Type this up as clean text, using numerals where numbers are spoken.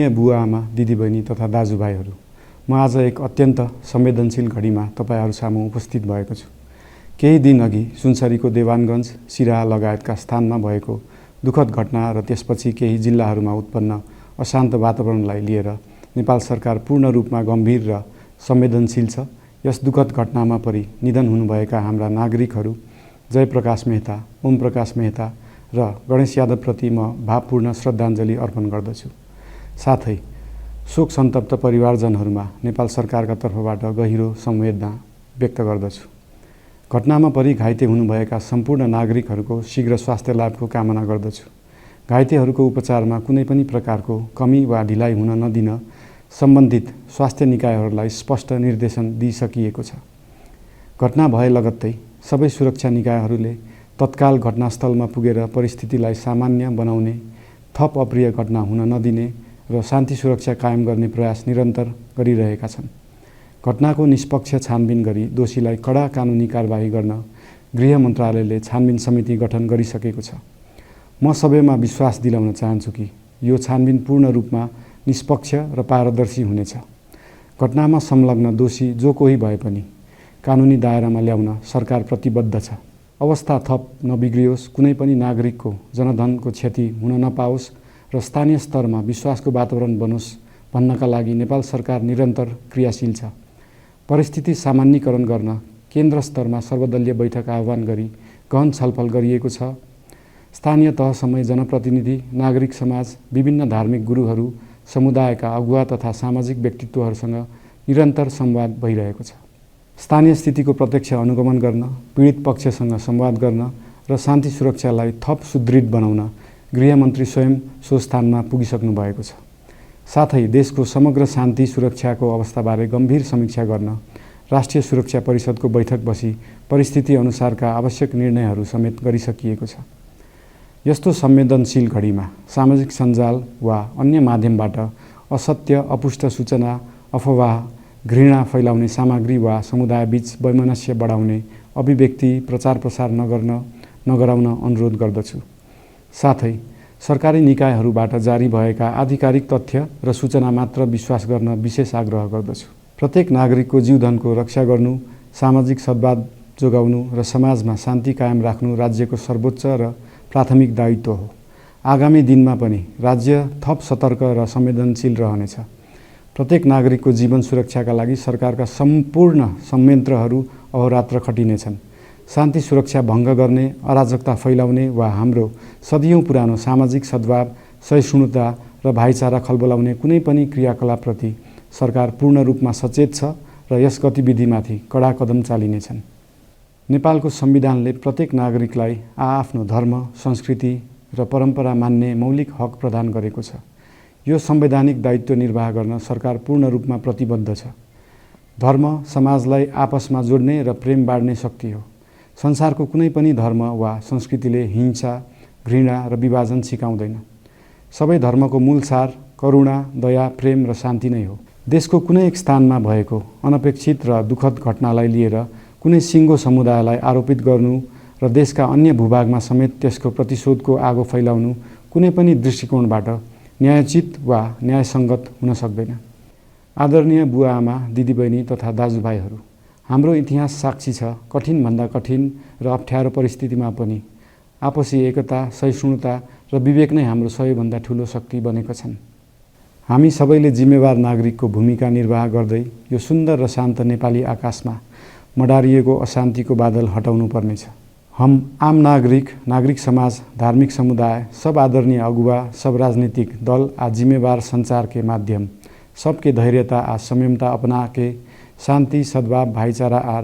बुवा आमा दिदीबहिनी तथा दाजुभाइहरू, म आज एक अत्यन्त संवेदनशील घडीमा तपाईहरू सामु उपस्थित भएको छु। केही दिन अघि सुनसरीको देवानगञ्ज, सिराहा लगायतका स्थानमा भएको दुःखद घटना र त्यसपछि केही जिल्लाहरूमा उत्पन्न अशान्त वातावरणलाई लिएर नेपाल सरकार पूर्ण रूपमा गम्भीर र संवेदनशील छ। यस दुःखद घटनामा परि निधन हुनुभएका हाम्रा नागरिकहरू जयप्रकाश मेहता, ओमप्रकाश मेहता र गणेश यादवप्रति म भावपूर्ण श्रद्धाञ्जली अर्पण गर्दछु। साथै शोक सन्तप्त परिवारजनहरूमा नेपाल सरकारका तर्फबाट गहिरो संवेदना व्यक्त गर्दछु। घटनामा परि घाइते हुनुभएका सम्पूर्ण नागरिकहरूको शीघ्र स्वास्थ्य लाभको कामना गर्दछु। घाइतेहरूको उपचारमा कुनै पनि प्रकारको कमी वा ढिलाइ हुन नदिन सम्बन्धित स्वास्थ्य निकायहरूलाई स्पष्ट निर्देशन दिइसकिएको छ। घटना भए लगत्तै सबै सुरक्षा निकायहरूले तत्काल घटनास्थलमा पुगेर परिस्थितिलाई सामान्य बनाउने, थप अप्रिय घटना हुन नदिने र शान्ति सुरक्षा कायम गर्ने प्रयास निरन्तर गरिरहेका छन्। घटनाको निष्पक्ष छानबिन गरी दोषीलाई कडा कानुनी कारबाही गर्न गृह मन्त्रालयले छानबिन समिति गठन गरिसकेको छ। म सबैमा विश्वास दिलाउन चाहन्छु कि यो छानबिन पूर्ण रूपमा निष्पक्ष र पारदर्शी हुनेछ। घटनामा संलग्न दोषी जो कोही भए पनि कानुनी दायरामा ल्याउन सरकार प्रतिबद्ध छ। अवस्था थप नबिग्रियोस्, कुनै पनि नागरिकको जनधनको क्षति हुन नपाओस् र स्थानीय स्तरमा विश्वासको वातावरण बनोस् भन्नका लागि नेपाल सरकार निरन्तर क्रियाशील छ। परिस्थिति सामान्यीकरण गर्न केन्द्र स्तरमा सर्वदलीय बैठक आह्वान गरी गहन छलफल गरिएको छ। स्थानीय तहसम्मै जनप्रतिनिधि, नागरिक समाज, विभिन्न धार्मिक गुरुहरू, समुदायका अगुवा तथा सामाजिक व्यक्तित्वहरूसँग निरन्तर संवाद भइरहेको छ। स्थानीय स्थितिको प्रत्यक्ष अनुगमन गर्न, पीडित पक्षसँग संवाद गर्न र शान्ति सुरक्षालाई थप सुदृढ बनाउन गृहमन्त्री स्वयं सो स्थानमा पुगिसक्नु भएको छ। साथै देशको समग्र शान्ति सुरक्षाको अवस्थाबारे गम्भीर समीक्षा गर्न राष्ट्रिय सुरक्षा परिषदको बैठक बसी परिस्थिति अनुसारका आवश्यक निर्णयहरू समेत गरिसकिएको छ। यस्तो संवेदनशील घडीमा सामाजिक सञ्जाल वा अन्य माध्यमबाट असत्य, अपुष्ट सूचना, अफवाह, घृणा फैलाउने सामग्री वा समुदायबीच वैमनस्य बढाउने अभिव्यक्ति प्रचार प्रसार नगराउन अनुरोध गर्दछु। साथै सरकारी निकायहरूबाट जारी भएका आधिकारिक तथ्य र सूचना मात्र विश्वास गर्न विशेष आग्रह गर्दछु। प्रत्येक नागरिकको जीवधनको रक्षा गर्नु, सामाजिक सद्भाव जोगाउनु र समाजमा शान्ति कायम राख्नु राज्यको सर्वोच्च र प्राथमिक दायित्व हो। आगामी दिनमा पनि राज्य थप सतर्क र संवेदनशील रहनेछ। प्रत्येक नागरिकको जीवन सुरक्षाका लागि सरकारका सम्पूर्ण संयन्त्रहरू अहोरात्र खटिनेछन्। शान्ति सुरक्षा भङ्ग गर्ने, अराजकता फैलाउने वा हाम्रो सदियौं पुरानो सामाजिक सद्भाव, सहिष्णुता र भाइचारा खलबलाउने कुनै पनि क्रियाकलापप्रति सरकार पूर्ण रूपमा सचेत छ र यस गतिविधिमाथि कडा कदम चालिनेछन्। नेपालको संविधानले प्रत्येक नागरिकलाई आआफ्नो धर्म, संस्कृति र परम्परा मान्ने मौलिक हक प्रदान गरेको छ। यो संवैधानिक दायित्व निर्वाह गर्न सरकार पूर्ण रूपमा प्रतिबद्ध छ। धर्म समाजलाई आपसमा जोड्ने र प्रेम बाँड्ने शक्ति हो। संसारको कुनै पनि धर्म वा संस्कृतिले हिंसा, घृणा र विभाजन सिकाउँदैन। सबै धर्मको मूल सार करुणा, दया, प्रेम र शान्ति नै हो। देशको कुनै एक स्थानमा भएको अनपेक्षित र दुःखद घटनालाई लिएर कुनै सिङ्गो समुदायलाई आरोपित गर्नु र देशका अन्य भूभागमा समेत त्यसको प्रतिशोधको आगो फैलाउनु कुनै पनि दृष्टिकोणबाट न्यायोचित वा न्यायसङ्गत हुन सक्दैन। आदरणीय बुवा आमा, दिदीबहिनी तथा दाजुभाइहरू, हाम्रो इतिहास साक्षी छ कठिनभन्दा कठिन र अप्ठ्यारो परिस्थितिमा पनि आपसी एकता, सहिष्णुता र विवेक नै हाम्रो सबैभन्दा ठूलो शक्ति बनेका छन्। हामी सबैले जिम्मेवार नागरिकको भूमिका निर्वाह गर्दै यो सुन्दर र शान्त नेपाली आकाशमा मडारिएको अशान्तिको बादल हटाउनु पर्नेछ। हम आम नागरिक समाज, धार्मिक समुदाय, सब आदरणीय अगुवा, सब राजनीतिक दल आ जिम्मेवार संचार के माध्यम सबके धैर्यता आ संयमता अपना के शान्ति, सद्भाव, भाइचारा आ